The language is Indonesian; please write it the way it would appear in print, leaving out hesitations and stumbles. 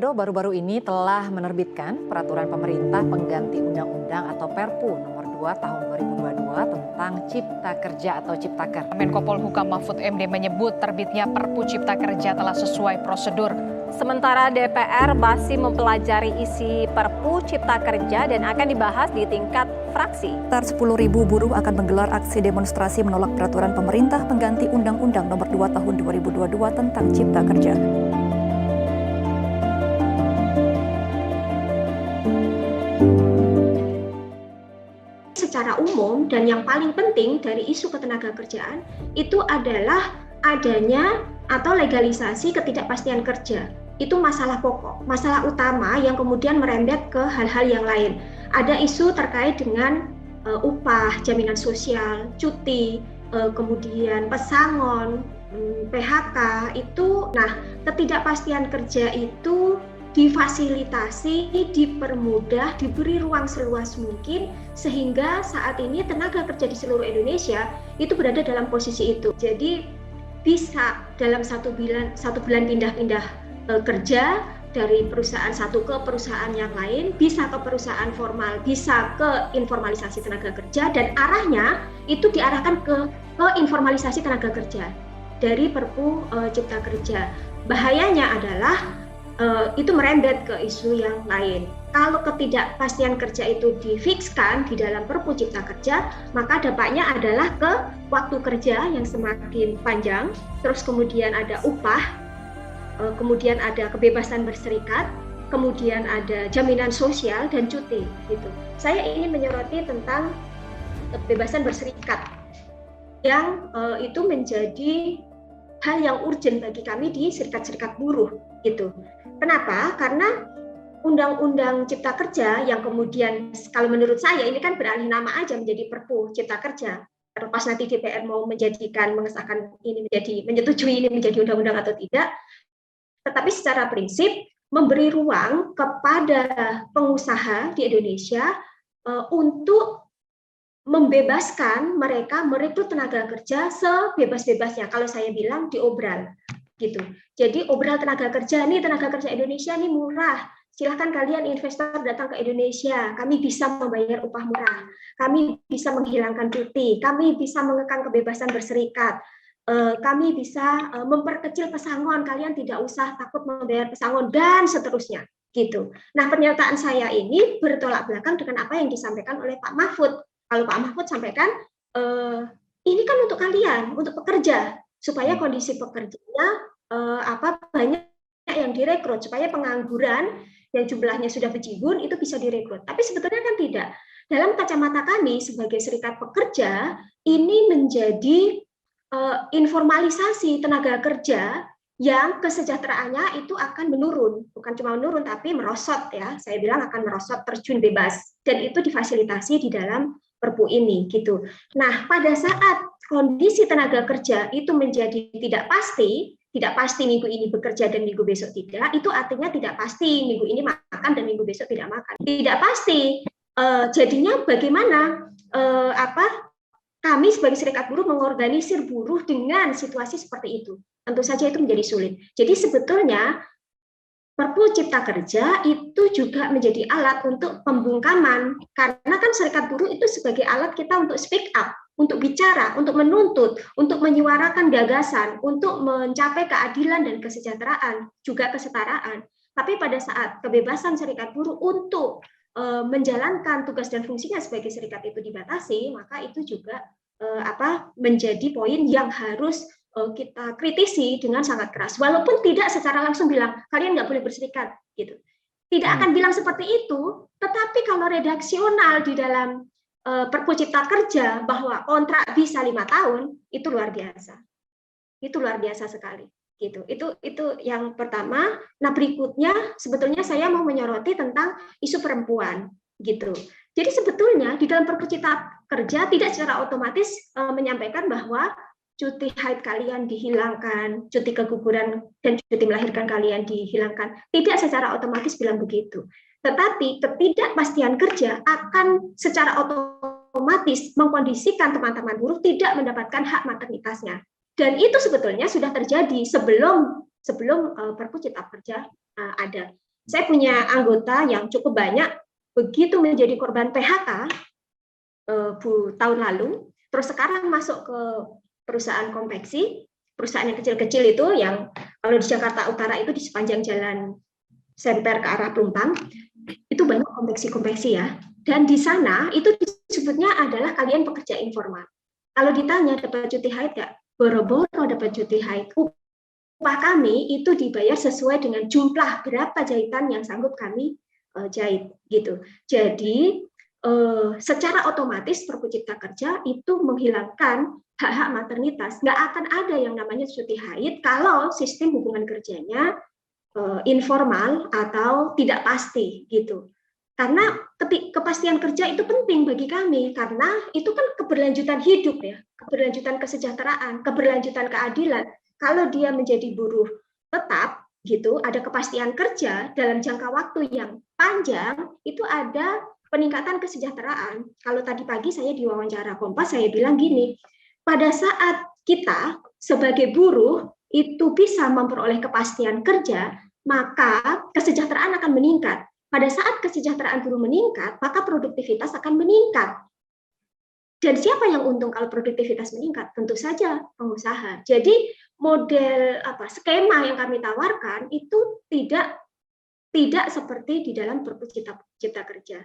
Indo baru-baru ini telah menerbitkan peraturan pemerintah pengganti undang-undang atau Perpu nomor 2 tahun 2022 tentang Cipta Kerja atau Ciptaker. Menko Polhukam Mahfud MD menyebut terbitnya Perpu Cipta Kerja telah sesuai prosedur. Sementara DPR masih mempelajari isi Perpu Cipta Kerja dan akan dibahas di tingkat fraksi. Sekitar 10.000 buruh akan menggelar aksi demonstrasi menolak peraturan pemerintah pengganti Undang-Undang nomor 2 tahun 2022 tentang Cipta Kerja. Secara umum dan yang paling penting dari isu ketenagakerjaan itu adalah adanya atau legalisasi ketidakpastian kerja. Itu masalah pokok, masalah utama yang kemudian merembet ke hal-hal yang lain. Ada isu terkait dengan upah, jaminan sosial, cuti, kemudian pesangon, PHK itu. Nah, ketidakpastian kerja itu difasilitasi, dipermudah, diberi ruang seluas mungkin sehingga saat ini tenaga kerja di seluruh Indonesia itu berada dalam posisi itu. Jadi bisa dalam satu bulan pindah-pindah kerja dari perusahaan satu ke perusahaan yang lain, bisa ke perusahaan formal, bisa ke informalisasi tenaga kerja, dan arahnya itu diarahkan ke informalisasi tenaga kerja dari Perpu Cipta Kerja. Bahayanya adalah itu merembet ke isu yang lain. Kalau ketidakpastian kerja itu difikskan di dalam Perpu Cipta Kerja, maka dampaknya adalah ke waktu kerja yang semakin panjang, terus kemudian ada upah, kemudian ada kebebasan berserikat, kemudian ada jaminan sosial dan cuti. Gitu. Saya ingin menyoroti tentang kebebasan berserikat yang itu menjadi hal yang urgent bagi kami di serikat-serikat buruh. Gitu. Kenapa? Karena Undang-Undang Cipta Kerja yang kemudian kalau menurut saya ini kan beralih nama aja menjadi Perpu Cipta Kerja. Terlepas nanti DPR mau mengesahkan ini menyetujui ini menjadi undang-undang atau tidak, tetapi secara prinsip memberi ruang kepada pengusaha di Indonesia untuk membebaskan mereka merekrut tenaga kerja sebebas-bebasnya. Kalau saya bilang diobral. Gitu. Jadi obral tenaga kerja Indonesia nih murah. Silahkan kalian investor datang ke Indonesia. Kami bisa membayar upah murah. Kami bisa menghilangkan cuti. Kami bisa mengekang kebebasan berserikat. Kami bisa memperkecil pesangon. Kalian tidak usah takut membayar pesangon dan seterusnya. Gitu. Nah, pernyataan saya ini bertolak belakang dengan apa yang disampaikan oleh Pak Mahfud. Kalau Pak Mahfud sampaikan, ini kan untuk kalian, untuk pekerja, supaya kondisi pekerjanya banyak yang direkrut, supaya pengangguran yang jumlahnya sudah berjibun itu bisa direkrut. Tapi sebetulnya kan tidak. Dalam kacamata kami sebagai serikat pekerja, ini menjadi informalisasi tenaga kerja yang kesejahteraannya itu akan menurun. Bukan cuma menurun, tapi merosot ya. Saya bilang akan merosot, terjun bebas. Dan itu difasilitasi di dalam Perpu ini. Gitu. Nah, pada saat kondisi tenaga kerja itu menjadi tidak pasti minggu ini bekerja dan minggu besok tidak, itu artinya tidak pasti minggu ini makan dan minggu besok tidak makan. Tidak pasti. Jadinya bagaimana kami sebagai serikat buruh mengorganisir buruh dengan situasi seperti itu. Tentu saja itu menjadi sulit. Jadi sebetulnya Perpu Cipta Kerja itu juga menjadi alat untuk pembungkaman, karena kan serikat buruh itu sebagai alat kita untuk speak up, untuk bicara, untuk menuntut, untuk menyuarakan gagasan, untuk mencapai keadilan dan kesejahteraan, juga kesetaraan. Tapi pada saat kebebasan serikat buruh untuk menjalankan tugas dan fungsinya sebagai serikat itu dibatasi, maka itu juga menjadi poin yang harus kita kritisi dengan sangat keras, walaupun tidak secara langsung bilang kalian nggak boleh berserikat, gitu. Tidak akan bilang seperti itu, tetapi kalau redaksional di dalam Perpu Cipta Kerja bahwa kontrak bisa 5 tahun, itu luar biasa, itu luar biasa sekali, gitu. Itu yang pertama. Nah, berikutnya sebetulnya saya mau menyoroti tentang isu perempuan, gitu. Jadi sebetulnya di dalam Perpu Cipta Kerja tidak secara otomatis menyampaikan bahwa cuti haid kalian dihilangkan, cuti keguguran dan cuti melahirkan kalian dihilangkan. Tidak secara otomatis bilang begitu. Tetapi ketidakpastian kerja akan secara otomatis mengkondisikan teman-teman buruh tidak mendapatkan hak maternitasnya. Dan itu sebetulnya sudah terjadi sebelum Perpu Cipta Kerja ada. Saya punya anggota yang cukup banyak, begitu menjadi korban PHK tahun lalu, terus sekarang masuk ke perusahaan konveksi, perusahaan yang kecil-kecil itu yang kalau di Jakarta Utara itu di sepanjang jalan Semper ke arah Pelumpang, itu banyak konveksi-konveksi ya. Dan di sana itu disebutnya adalah kalian pekerja informal. Kalau ditanya dapat cuti haid nggak? Boro-boro dapat cuti haid. Upah kami itu dibayar sesuai dengan jumlah berapa jahitan yang sanggup kami jahit gitu. Jadi secara otomatis Perpu Cipta Kerja itu menghilangkan hak-hak maternitas. Nggak akan ada yang namanya cuti haid kalau sistem hubungan kerjanya informal atau tidak pasti gitu. Karena kepastian kerja itu penting bagi kami karena itu kan keberlanjutan hidup ya, keberlanjutan kesejahteraan, keberlanjutan keadilan. Kalau dia menjadi buruh tetap gitu, ada kepastian kerja dalam jangka waktu yang panjang, itu ada peningkatan kesejahteraan. Kalau tadi pagi saya di wawancara Kompas, saya bilang gini, pada saat kita sebagai buruh itu bisa memperoleh kepastian kerja, maka kesejahteraan akan meningkat. Pada saat kesejahteraan buruh meningkat, maka produktivitas akan meningkat. Dan siapa yang untung kalau produktivitas meningkat? Tentu saja pengusaha. Jadi model skema yang kami tawarkan itu tidak seperti di dalam Perpu Cipta Kerja.